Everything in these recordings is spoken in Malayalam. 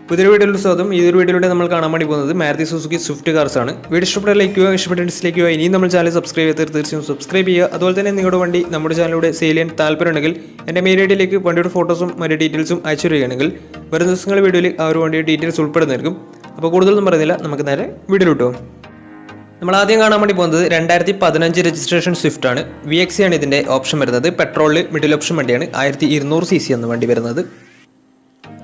പുതിയൊരു വീഡിയോയിൽ സ്വാഗതം. ഈ ഒരു വീഡിയോയിലൂടെ നമ്മൾ കാണാൻ വേണ്ടി പോകുന്നത് മാരുതി സുസുക്കി സ്വിഫ്റ്റ് കാർസ് ആണ്. വീഡിയോ ഇഷ്ടപ്പെട്ട ലൈക്ക് ചെയ്യുക, ഇഷ്ടപ്പെട്ട ഡിസ്ലൈക്ക് ചെയ്യുക. ഇനിയും നമ്മൾ ചാനൽ സബ്സ്ക്രൈബ് ചെയ്ത് തീർച്ചയായും സബ്സ്ക്രൈബ് ചെയ്യുക. അതുപോലെ തന്നെ നിങ്ങളുടെ വണ്ടി നമ്മുടെ ചാനലിലൂടെ സെയിൽ ചെയ്യാൻ താല്പര്യമുണ്ടെങ്കിൽ എൻ്റെ മെയിൽ ഐഡിയിലേക്ക് വണ്ടിയുടെ ഫോട്ടോസും മറ്റു ഡീറ്റെയിൽസും അയച്ചു തരികയാണെങ്കിൽ വരുന്ന ദിവസങ്ങളുടെ വീഡിയോയിൽ ആ ഒരു വണ്ടിയുടെ ഡീറ്റെയിൽസ് ഉൾപ്പെടുന്നതായിരിക്കും. അപ്പോൾ കൂടുതലൊന്നും പറയുന്നില്ല, നമുക്ക് നേരെ വീഡിയോയിലോട്ട് പോകും. നമ്മൾ ആദ്യം കാണാൻ വേണ്ടി പോകുന്നത് 2015 രജിസ്ട്രേഷൻ സ്വിഫ്റ്റ് ആണ്. VXC ആണ് ഇതിൻ്റെ ഓപ്ഷൻ വരുന്നത്. പെട്രോളിൽ മിഡിൽ ഓപ്ഷൻ വണ്ടിയാണ്. 1200 cc എന്ന വണ്ടി വരുന്നത്.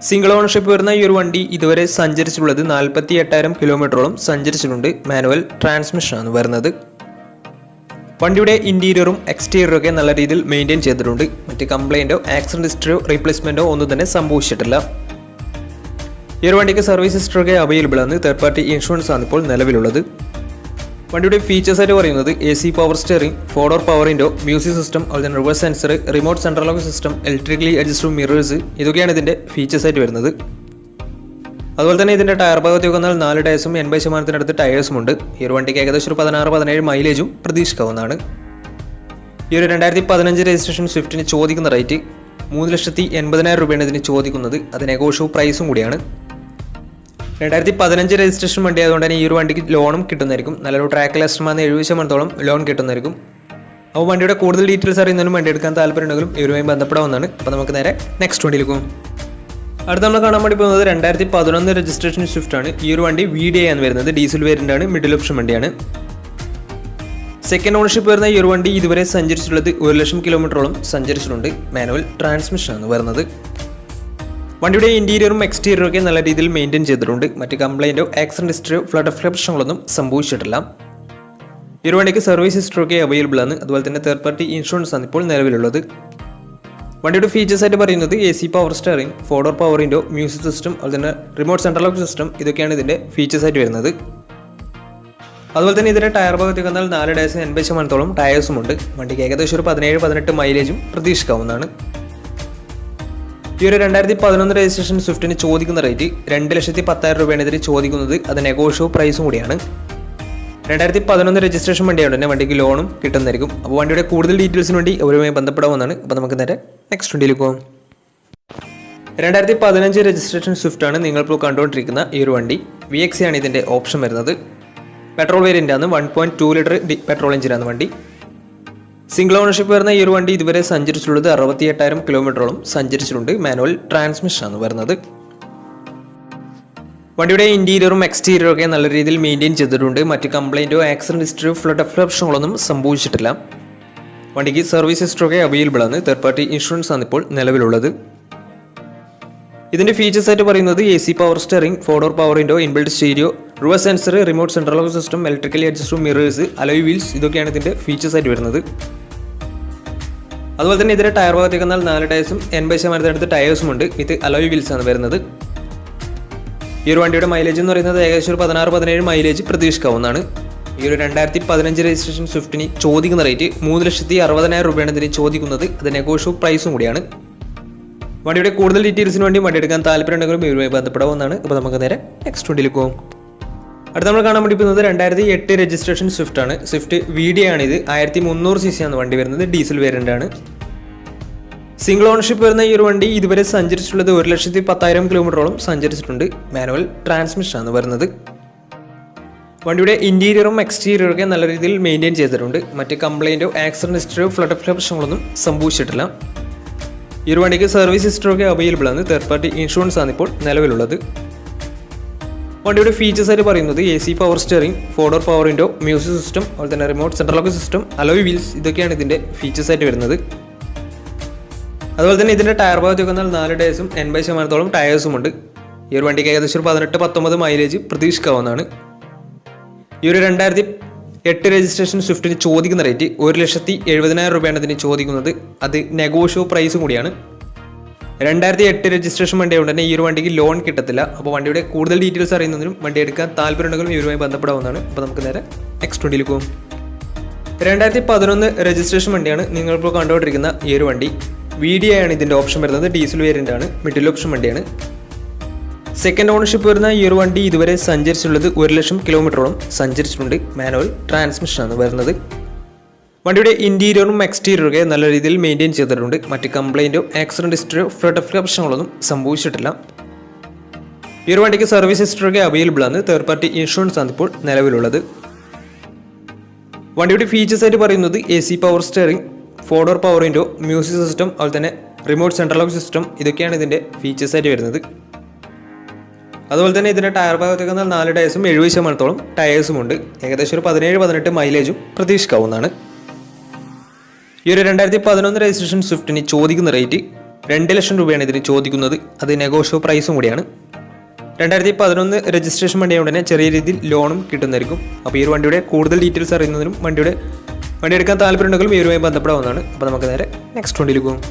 സിംഗിൾ ഓണർഷിപ്പ് വരുന്ന ഈ ഒരു വണ്ടി ഇതുവരെ സഞ്ചരിച്ചിട്ടുള്ളത് 48,000 കിലോമീറ്ററോളം സഞ്ചരിച്ചിട്ടുണ്ട്. മാനുവൽ ട്രാൻസ്മിഷനാണ് വരുന്നത്. വണ്ടിയുടെ ഇന്റീരിയറും എക്സ്റ്റീരിയറും ഒക്കെ നല്ല രീതിയിൽ മെയിൻറ്റെയിൻ ചെയ്തിട്ടുണ്ട്. മറ്റ് കംപ്ലൈൻറ്റോ ആക്സിഡന്റ് ഹിസ്റ്ററിയോ റീപ്ലേസ്മെൻറ്റോ ഒന്നും തന്നെ സംഭവിച്ചിട്ടില്ല. ഈ ഒരു വണ്ടിക്ക് സർവീസ് ഹിസ്റ്ററൊക്കെ അവൈലബിൾ ആണ്. തേർഡ് പാർട്ടി ഇൻഷുറൻസ് ആണ് ഇപ്പോൾ നിലവിലുള്ളത്. വണ്ടിയുടെ ഫീച്ചേഴ്സ് ആയിട്ട് പറയുന്നത് AC power steering, 4-door power window, music system, അതുപോലെ തന്നെ reverse sensor, remote central lock system, electrically adjustable mirrors, ഇതൊക്കെയാണ് ഇതിൻ്റെ ഫീച്ചേഴ്സ് ആയിട്ട് വരുന്നത്. അതുപോലെ തന്നെ ഇതിൻ്റെ ടയർ ഭാഗത്തേക്ക് വന്നാൽ 4 ടയേഴ്സും 80% ടയേഴ്സും ഉണ്ട്. ഈ ഒരു വണ്ടിക്ക് ഏകദേശം ഒരു 16-17 മൈലേജും പ്രതീക്ഷിക്കാവുന്നതാണ്. ഈ ഒരു 2015 രജിസ്ട്രേഷൻ സ്വിഫ്റ്റിന് ചോദിക്കുന്ന റേറ്റ് 3,80,000 രൂപയാണ് ഇതിന് ചോദിക്കുന്നത്. അത് നെഗോഷ്യബിൾ പ്രൈസും കൂടിയാണ്. 2015 രജിസ്ട്രേഷൻ വണ്ടി ആയതുകൊണ്ട് തന്നെ ഈ ഒരു വണ്ടിക്ക് ലോണും കിട്ടുന്നതായിരിക്കും. നല്ലൊരു ട്രാക്ക് ലസ്റ്റർമാന്ന് 70% ലോൺ കിട്ടുന്നതായിരിക്കും. അപ്പോൾ വണ്ടിയുടെ കൂടുതൽ ഡീറ്റെയിൽസ് അറിയുന്നതിനും വണ്ടി എടുക്കാൻ താല്പര്യമുണ്ടെങ്കിലും ഇവരുമായി ബന്ധപ്പെടാവുന്നതാണ്. അപ്പോൾ നമുക്ക് നേരെ നെക്സ്റ്റ് വണ്ടിയിലേക്ക് പോകും. അടുത്ത നമ്മൾ കാണാൻ വേണ്ടി പോകുന്നത് 2011 രജിസ്ട്രേഷൻ സ്വിഫ്റ്റ് ആണ്. ഈ ഒരു വണ്ടി VDI ആണ് വരുന്നത്. ഡീസൽ വേരിയൻ്റ് ആണ്. മിഡിൽ ഓപ്ഷൻ വണ്ടിയാണ്. സെക്കൻഡ് ഓണർഷിപ്പ് വരുന്ന ഈ ഒരു വണ്ടി ഇതുവരെ സഞ്ചരിച്ചിട്ടുള്ളത് 1,00,000 കിലോമീറ്ററോളം സഞ്ചരിച്ചിട്ടുണ്ട്. മാനുവൽ ട്രാൻസ്മിഷനാണ് വരുന്നത്. വണ്ടിയുടെ ഇന്റീരിയറും എക്സ്റ്റീരിയറും ഒക്കെ നല്ല രീതിയിൽ മെയിൻറ്റെയിൻ ചെയ്തിട്ടുണ്ട്. മറ്റ് കംപ്ലൈൻറ്റോ ആക്സിഡന്റ് ഹിസ്റ്ററിയോ ഫ്ലഡ് പ്രശ്നങ്ങളൊന്നും സംഭവിച്ചിട്ടില്ല. ഈ ഒരു വണ്ടിക്ക് സർവീസ് ഹിസ്റ്ററി ഒക്കെ അവൈലബിൾ ആണ്. അതുപോലെ തന്നെ തേർഡ് പാർട്ടി ഇൻഷുറൻസ് ആണ് ഇപ്പോൾ നിലവിലുള്ളത്. വണ്ടിയുടെ ഫീച്ചേഴ്സ് ആയിട്ട് പറയുന്നത് AC power steering, 4-door power window, music system, അതുപോലെ തന്നെ റിമോട്ട് സെൻട്രൽ ലോക്ക് സിസ്റ്റം, ഇതൊക്കെയാണ് ഇതിൻ്റെ ഫീച്ചേഴ്സ് ആയിട്ട് വരുന്നത്. അതുപോലെ തന്നെ ഇതിൻ്റെ ടയർ ഭാഗത്തേക്ക് വന്നാൽ 4 ടയേഴ്സും 80% ടയേഴ്സും ഉണ്ട്. വണ്ടിക്ക് ഏകദേശം ഒരു 17-18 മൈലേജും പ്രതീക്ഷിക്കാവുന്നതാണ്. ഈ ഒരു 2011 രജിസ്ട്രേഷൻ സ്വിഫ്റ്റിന് ചോദിക്കുന്ന റേറ്റ് 2,10,000 രൂപയാണ് ഇതിന് ചോദിക്കുന്നത്. അത് നെഗോഷ്യബിൾ പ്രൈസും കൂടിയാണ്. 2011 രജിസ്ട്രേഷൻ വണ്ടിയായതുകൊണ്ട് തന്നെ വണ്ടിക്ക് ലോണും കിട്ടുന്നതായിരിക്കും. അപ്പോൾ വണ്ടിയുടെ കൂടുതൽ ഡീറ്റെയിൽസിന് വേണ്ടി അവരുമായി ബന്ധപ്പെടാവുന്നതാണ്. അപ്പോൾ നമുക്ക് നേരെ നെക്സ്റ്റ് വണ്ടിയിലേക്ക് പോകാം. 2015 രജിസ്ട്രേഷൻ സ്വിഫ്റ്റ് ആണ് നിങ്ങളിപ്പോൾ കണ്ടുകൊണ്ടിരിക്കുന്ന ഈ ഒരു വണ്ടി. VXC ആണ് ഇതിൻ്റെ ഓപ്ഷൻ വരുന്നത്. പെട്രോൾ വേരിയൻ്റ് ആണ്. 1.2 ലിറ്റർ പെട്രോൾ എഞ്ചിനാണ് വണ്ടി. സിംഗിൾ ഓണർഷിപ്പ് വരുന്ന ഈ ഒരു വണ്ടി ഇതുവരെ സഞ്ചരിച്ചിട്ടുള്ളത് 68,000 കിലോമീറ്ററോളം സഞ്ചരിച്ചിട്ടുണ്ട്. മാനുവൽ ട്രാൻസ്മിഷനാണ് വരുന്നത്. വണ്ടിയുടെ ഇന്റീരിയറും എക്സ്റ്റീരിയറും ഒക്കെ നല്ല രീതിയിൽ മെയിൻറ്റെയിൻ ചെയ്തിട്ടുണ്ട്. മറ്റ് കംപ്ലൈൻറ്റോ ആക്സിഡന്റ് ഹിസ്റ്ററിയോ ഫ്ലഡ് പ്രശ്നങ്ങളൊന്നും സംഭവിച്ചിട്ടില്ല. വണ്ടിക്ക് സർവീസ് ഹിസ്റ്ററി ഒക്കെ അവൈലബിൾ ആണ്. തേർഡ് പാർട്ടി ഇൻഷുറൻസ് ആണ് ഇപ്പോൾ നിലവിലുള്ളത്. ഇതിൻ്റെ ഫീച്ചേഴ്സ് ആയിട്ട് പറയുന്നത് AC power steering, 4-door power window, inbuilt stereo, reverse sensor, remote central lock system, electrically adjustable mirrors, alloy wheels, ഇതൊക്കെയാണ് ഇതിൻ്റെ ഫീച്ചേഴ്സ് ആയിട്ട് വരുന്നത്. അതുപോലെ തന്നെ ഇതിൻ്റെ ടയർ ഭാഗത്തേക്ക് വന്നാൽ 4 ടയേഴ്സും 80% ടയേഴ്സും ഉണ്ട്. ഇത് അലോയ് വീൽസ് ആണ് വരുന്നത്. ഈ ഒരു വണ്ടിയുടെ മൈലേജ് എന്ന് പറയുന്നത് ഏകദേശം ഒരു 16-17 മൈലേജ് പ്രതീക്ഷിക്കാവുന്നതാണ്. ഈ ഒരു 2015 രജിസ്ട്രേഷൻ സ്വിഫ്റ്റിന് ചോദിക്കുന്ന റേറ്റ് 3,60,000 രൂപയാണ് ഇതിന് ചോദിക്കുന്നത്. അത് നെഗോഷ്യബിൾ പ്രൈസും കൂടിയാണ്. വണ്ടിയുടെ കൂടുതൽ ഡീറ്റെയിൽസിന് വേണ്ടി വണ്ടി എടുക്കാൻ താല്പര്യമുണ്ടെങ്കിലും ഇവരുമായി ബന്ധപ്പെടാവുന്നതാണ്. അപ്പോൾ നമുക്ക് നേരെ നെക്സ്റ്റ് വണ്ടിയിലേക്ക് പോകും. അടുത്ത നമ്മൾ കാണാൻ വേണ്ടി പോകുന്നത് 2008 രജിസ്ട്രേഷൻ സ്വിഫ്റ്റ് ആണ്. സ്വിഫ്റ്റ് VDI ആണ്. ഇത് 1300 cc ആണ് വണ്ടി വരുന്നത്. ഡീസൽ വേരിയൻ്റ് ആണ്. സിംഗിൾ ഓണർഷിപ്പ് വരുന്ന ഈ ഒരു വണ്ടി ഇതുവരെ സഞ്ചരിച്ചിട്ടുള്ളത് 1,10,000 കിലോമീറ്ററോളം സഞ്ചരിച്ചിട്ടുണ്ട്. മാനുവൽ ട്രാൻസ്മിഷൻ ആണ് വരുന്നത്. വണ്ടിയുടെ ഇന്റീരിയറും എക്സ്റ്റീരിയറും ഒക്കെ നല്ല രീതിയിൽ മെയിൻറ്റെയിൻ ചെയ്തിട്ടുണ്ട്. മറ്റ് കംപ്ലൈൻറ്റോ ആക്സിഡന്റ് ഹിസ്റ്ററിയോ ഫ്ലഡ് പ്രശ്നങ്ങളൊന്നും സംഭവിച്ചിട്ടില്ല. ഈ ഒരു വണ്ടിക്ക് സർവീസ് ഹിസ്റ്ററി ഒക്കെ അവൈലബിൾ ആണ്. തേർഡ് പാർട്ടി ഇൻഷുറൻസ് ആണ് ഇപ്പോൾ നിലവിലുള്ളത്. വണ്ടിയുടെ ഫീച്ചേഴ്സ് ആയിട്ട് പറയുന്നത് AC power steering, 4-door power window, music system, അതുപോലെ തന്നെ remote central lock system, alloy wheels, ഇതൊക്കെയാണ് ഇതിൻ്റെ ഫീച്ചേഴ്സ് ആയിട്ട് വരുന്നത്. അതുപോലെ തന്നെ ഇതിൻ്റെ ടയർ ഭാഗത്തേക്ക് വന്നാൽ 4 ടയേഴ്സും 80% ടയേഴ്സും ഉണ്ട്. ഈ ഒരു വണ്ടിക്ക് ഏകദേശം 18-19 മൈലേജ് പ്രതീക്ഷിക്കാവുന്നതാണ്. ഈ ഒരു 2008 രജിസ്ട്രേഷൻ സ്വിഫ്റ്റിന് ചോദിക്കുന്ന റേറ്റ് 1,70,000 രൂപയാണ് ഇതിന് ചോദിക്കുന്നത്. അത് നെഗോഷ്യബിൾ പ്രൈസും കൂടിയാണ്. 2008 രജിസ്ട്രേഷൻ വണ്ടി ആയതുകൊണ്ട് തന്നെ ഈ ഒരു വണ്ടിക്ക് ലോൺ കിട്ടത്തില്ല. അപ്പോൾ വണ്ടിയുടെ കൂടുതൽ ഡീറ്റെയിൽസ് അറിയുന്നതിനും വണ്ടി എടുക്കാൻ താല്പര്യമുണ്ടെങ്കിലും ഇവരുമായി ബന്ധപ്പെടാവുന്നതാണ്. അപ്പോൾ നമുക്ക് നേരെ നെക്സ്റ്റ് വണ്ടിയിലേക്ക് പോകും. 2011 രജിസ്ട്രേഷൻ വണ്ടിയാണ് നിങ്ങളിപ്പോൾ കണ്ടുകൊണ്ടിരിക്കുന്ന ഈ ഒരു വണ്ടി. VDI ആണ് ഇതിൻ്റെ ഓപ്ഷൻ വരുന്നത്. ഡീസൽ വേരിയൻ്റ് ആണ്. മിഡിൽ ഓപ്ഷൻ വണ്ടിയാണ്. സെക്കൻഡ് ഓണർഷിപ്പ് വരുന്ന ഈ ഒരു വണ്ടി ഇതുവരെ സഞ്ചരിച്ചിട്ടുള്ളത് 1,00,000 കിലോമീറ്ററോളം സഞ്ചരിച്ചിട്ടുണ്ട്. മാനുവൽ ട്രാൻസ്മിഷൻ ആണ് വരുന്നത്. വണ്ടിയുടെ ഇൻറ്റീരിയറും എക്സ്റ്റീരിയറൊക്കെ നല്ല രീതിയിൽ മെയിൻറ്റെയിൻ ചെയ്തിട്ടുണ്ട്. മറ്റ് കംപ്ലൈൻറ്റോ ആക്സിഡൻറ്റ് ഹിസ്റ്ററിയോ ഫ്ലഡ് പ്രശ്നങ്ങളൊന്നും സംഭവിച്ചിട്ടില്ല. ഈ ഒരു വണ്ടിക്ക് സർവീസ് ഹിസ്റ്ററൊക്കെ അവൈലബിൾ ആണ്. തേർഡ് പാർട്ടി ഇൻഷുറൻസ് ആണ് ഇപ്പോൾ നിലവിലുള്ളത്. വണ്ടിയുടെ ഫീച്ചേഴ്സ് ആയിട്ട് പറയുന്നത് AC power steering, 4-door power window, music system, അതുപോലെ തന്നെ റിമോട്ട് സെൻട്രൽ ലോക്ക് സിസ്റ്റം, ഇതൊക്കെയാണ് ഇതിൻ്റെ ഫീച്ചേഴ്സ് ആയിട്ട് വരുന്നത്. അതുപോലെ തന്നെ ഇതിൻ്റെ ടയർ ഭാഗത്തേക്ക് 4 ടയേഴ്സും 70% ടയേഴ്സും ഉണ്ട്. ഏകദേശം ഒരു 17-18 മൈലേജും പ്രതീക്ഷിക്കാവുന്നതാണ്. ഈ ഒരു 2011 രജിസ്ട്രേഷൻ സ്വിഫ്റ്റിന് ചോദിക്കുന്ന റേറ്റ് 2 ലക്ഷം രൂപയാണ് ഇതിന് ചോദിക്കുന്നത്. അത് നെഗോഷ്യബിൾ പ്രൈസും കൂടിയാണ്. 2011 രജിസ്ട്രേഷൻ വണ്ടിയായതുകൊണ്ട് തന്നെ ചെറിയ രീതിയിൽ ലോണും കിട്ടുന്നതായിരിക്കും. അപ്പോൾ ഈ ഒരു വണ്ടിയുടെ കൂടുതൽ ഡീറ്റെയിൽസ് അറിയുന്നതിനും വണ്ടി എടുക്കാൻ താല്പര്യമുണ്ടെങ്കിലും ഈ ഒരുമായി ബന്ധപ്പെടാവുന്നതാണ്. അപ്പോൾ നമുക്ക് നേരെ നെക്സ്റ്റ് വണ്ടിയിൽ പോകും.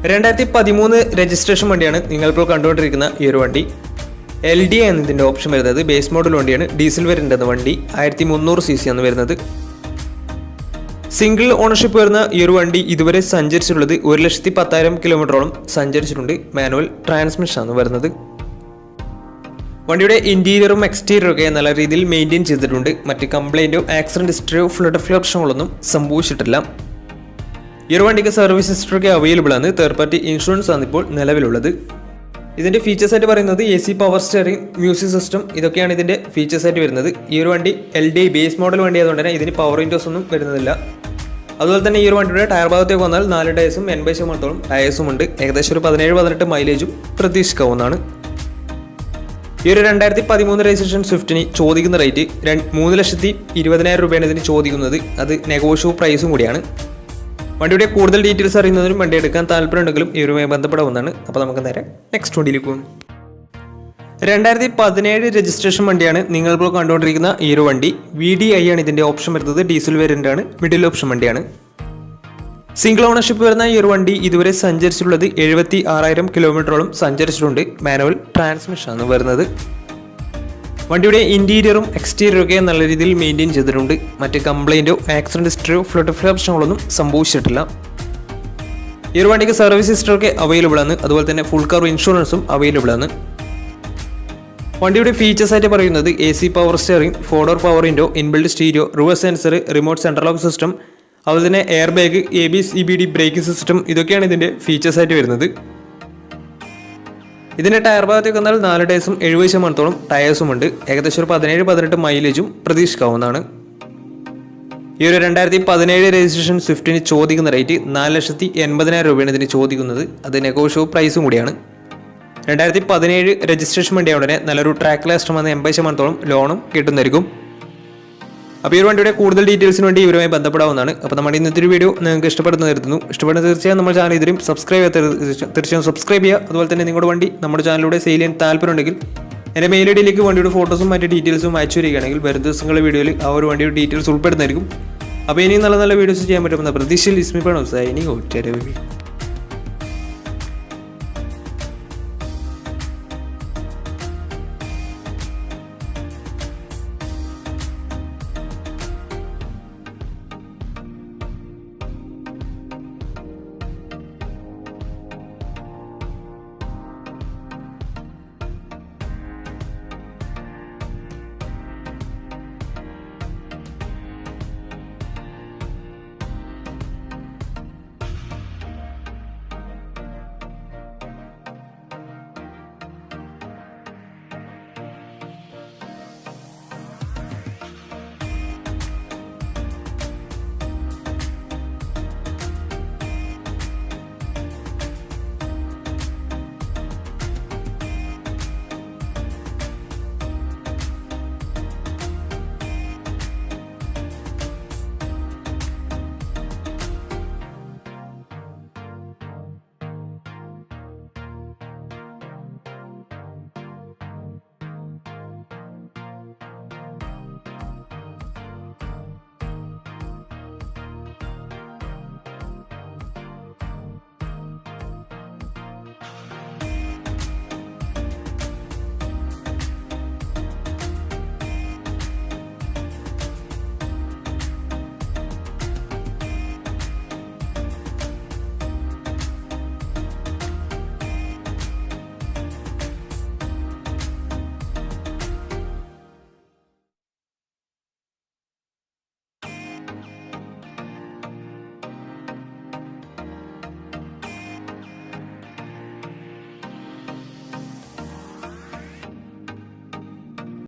2013 രജിസ്ട്രേഷൻ വണ്ടിയാണ് നിങ്ങളിപ്പോൾ കണ്ടുകൊണ്ടിരിക്കുന്ന ഈ ഒരു വണ്ടി. LD ആണ് ഇതിൻ്റെ ഓപ്ഷൻ വരുന്നത്. ബേസ് മോഡൽ വണ്ടിയാണ്. ഡീസൽ വേരിയൻ്റ് എന്ന വണ്ടി 1300 cc ആണ് വരുന്നത്. സിംഗിൾ ഓണർഷിപ്പ് വരുന്ന ഈ ഒരു വണ്ടി ഇതുവരെ സഞ്ചരിച്ചിട്ടുള്ളത് 1,10,000 കിലോമീറ്ററോളം സഞ്ചരിച്ചിട്ടുണ്ട്. മാനുവൽ ട്രാൻസ്മിഷൻ ആണ് വരുന്നത്. വണ്ടിയുടെ ഇൻറ്റീരിയറും എക്സ്റ്റീരിയറും ഒക്കെ നല്ല രീതിയിൽ മെയിൻറ്റെയിൻ ചെയ്തിട്ടുണ്ട്. മറ്റ് കംപ്ലൈൻറ്റോ ആക്സിഡൻറ്റ് ഹിസ്റ്ററിയോ ഫ്ലഡ് പ്രശ്നങ്ങളൊന്നും സംഭവിച്ചിട്ടില്ല. ഈ ഒരു വണ്ടിക്ക് സർവീസ് ഹിസ്റ്ററൊക്കെ അവൈലബിൾ ആണ്. തേർഡ് പാർട്ടി ഇൻഷുറൻസ് ആണ് ഇപ്പോൾ നിലവിലുള്ളത്. ഇതിൻ്റെ ഫീച്ചേഴ്സ് ആയിട്ട് പറയുന്നത് AC power steering, music system, ഇതൊക്കെയാണ് ഇതിൻ്റെ ഫീച്ചേഴ്സ് ആയിട്ട് വരുന്നത്. ഈ ഒരു വണ്ടി LD ബേസ് മോഡൽ വണ്ടി ആയതുകൊണ്ട് തന്നെ ഇതിന് പവർ വിൻഡോസ് ഒന്നും വരുന്നതില്ല. അതുപോലെ തന്നെ ഈ ഒരു വണ്ടിയുടെ ടയർ ഭാഗത്തേക്ക് വന്നാൽ 4 ടയേഴ്സും 80% ടയേഴ്സും ഉണ്ട്. ഏകദേശം ഒരു 17-18 മൈലേജും പ്രതീക്ഷിക്കാവുന്നതാണ്. ഈ ഒരു 2013 രജിസ്ട്രേഷൻ സ്വിഫ്റ്റിന് ചോദിക്കുന്ന റേറ്റ് 3,20,000 രൂപയാണ് ഇതിന് ചോദിക്കുന്നത്. അത് നെഗോഷ്യബിൾ പ്രൈസും കൂടിയാണ്. വണ്ടിയുടെ കൂടുതൽ ഡീറ്റെയിൽസ് അറിയുന്നതിനും വണ്ടി എടുക്കാൻ താല്പര്യമുണ്ടെങ്കിലും ഈ ഒരുമായി ബന്ധപ്പെടാവുന്നതാണ്. അപ്പോൾ നമുക്ക് നേരെ നെക്സ്റ്റ് വണ്ടിയിലേക്ക് പോകും. 2017 രജിസ്ട്രേഷൻ വണ്ടിയാണ് നിങ്ങളിപ്പോൾ കണ്ടുകൊണ്ടിരിക്കുന്ന ഈ ഒരു വണ്ടി. VDI ആണ് ഇതിൻ്റെ ഓപ്ഷൻ വരുന്നത്. ഡീസൽ വേരിയൻ്റ് ആണ്. മിഡിൽ ഓപ്ഷൻ വണ്ടിയാണ്. സിംഗിൾ ഓണർഷിപ്പ് വരുന്ന ഈ ഒരു വണ്ടി ഇതുവരെ സഞ്ചരിച്ചിട്ടുള്ളത് 76,000 കിലോമീറ്ററോളം സഞ്ചരിച്ചിട്ടുണ്ട്. മാനുവൽ ട്രാൻസ്മിഷൻ ആണ് വരുന്നത്. വണ്ടിയുടെ ഇൻറ്റീരിയറും എക്സ്റ്റീരിയറും ഒക്കെ നല്ല രീതിയിൽ മെയിൻറ്റെയിൻ ചെയ്തിട്ടുണ്ട്. മറ്റ് കംപ്ലൈൻറ്റോ ആക്സിഡൻറ്റ് ഹിസ്റ്ററിയോ ഫ്ലഡ് പ്രശ്നങ്ങളൊന്നും സംഭവിച്ചിട്ടില്ല. ഈ ഒരു വണ്ടിക്ക് സർവീസ് ഹിസ്റ്ററൊക്കെ അവൈലബിൾ ആണ്. അതുപോലെ തന്നെ ഫുൾ കവർ ഇൻഷുറൻസും അവൈലബിൾ ആണ്. വണ്ടിയുടെ ഫീച്ചേഴ്സ് ആയിട്ട് പറയുന്നത് AC power steering, 4-door power window, inbuilt stereo, reverse sensor, remote central lock system, അതുപോലെ തന്നെ air bag, ABS EBD braking system, ഇതൊക്കെയാണ് ഇതിൻ്റെ ഫീച്ചേഴ്സ് ആയിട്ട് വരുന്നത്. ഇതിൻ്റെ ടയർ ഭാഗത്തേക്ക് വന്നാൽ 4 ടയേഴ്സും 70% ടയേഴ്സും ഉണ്ട്. ഏകദേശം ഒരു 17-18 മൈലേജും പ്രതീക്ഷിക്കാവുന്നതാണ്. ഈ ഒരു 2017 രജിസ്ട്രേഷൻ സ്വിഫ്റ്റിന് ചോദിക്കുന്ന റേറ്റ് 4,80,000 രൂപയാണ് ഇതിന് ചോദിക്കുന്നത്. അത് നെഗോഷ്യബിൾ പ്രൈസും കൂടിയാണ്. 2017 രജിസ്ട്രേഷൻ വണ്ടിയാവുകൊണ്ട് തന്നെ നല്ലൊരു ട്രാക്ക് ലാസ്റ്റ് വന്ന് 80% ലോണും കിട്ടുന്നതായിരിക്കും. അപ്പോൾ ഈ ഒരു വണ്ടിയുടെ കൂടുതൽ ഡീറ്റെയിൽസിന് വേണ്ടി ഇവരുമായി ബന്ധപ്പെടാവുന്നതാണ്. അപ്പോൾ നമ്മുടെ ഇന്നത്തെ ഒരു വീഡിയോ നിങ്ങൾക്ക് ഇഷ്ടപ്പെടുന്ന കരുതുന്നു. ഇഷ്ടപ്പെടുന്ന തീർച്ചയായും നമ്മുടെ ചാനൽ ഇതിലും സബ്സ്ക്രൈബ് ചെയ്യാത്ത തീർച്ചയായും സബ്സ്ക്രൈബ് ചെയ്യുക. അതുപോലെ തന്നെ നിങ്ങളുടെ വണ്ടി നമ്മുടെ ചാനലിലൂടെ സെയിൽ ചെയ്യാൻ താല്പര്യമുണ്ടെങ്കിൽ എൻ്റെ മെയിൽ ID വണ്ടിയുടെ ഫോട്ടോസും മറ്റ് ഡീറ്റെയിൽസും അയച്ചു വരികയാണെങ്കിൽ വരും ദിവസങ്ങളുടെ വീഡിയോയിൽ ആ ഒരു വണ്ടിയുടെ ഡീറ്റെയിൽസ് ഉൾപ്പെടുന്നതായിരിക്കും. അപ്പോൾ ഇനിയും നല്ല നല്ല വീഡിയോസ് ചെയ്യാൻ പറ്റുമെന്ന പ്രതീക്ഷയിൽ ഇസ്മിപ്പാണ് സൈനിങ് ഔട്ട്.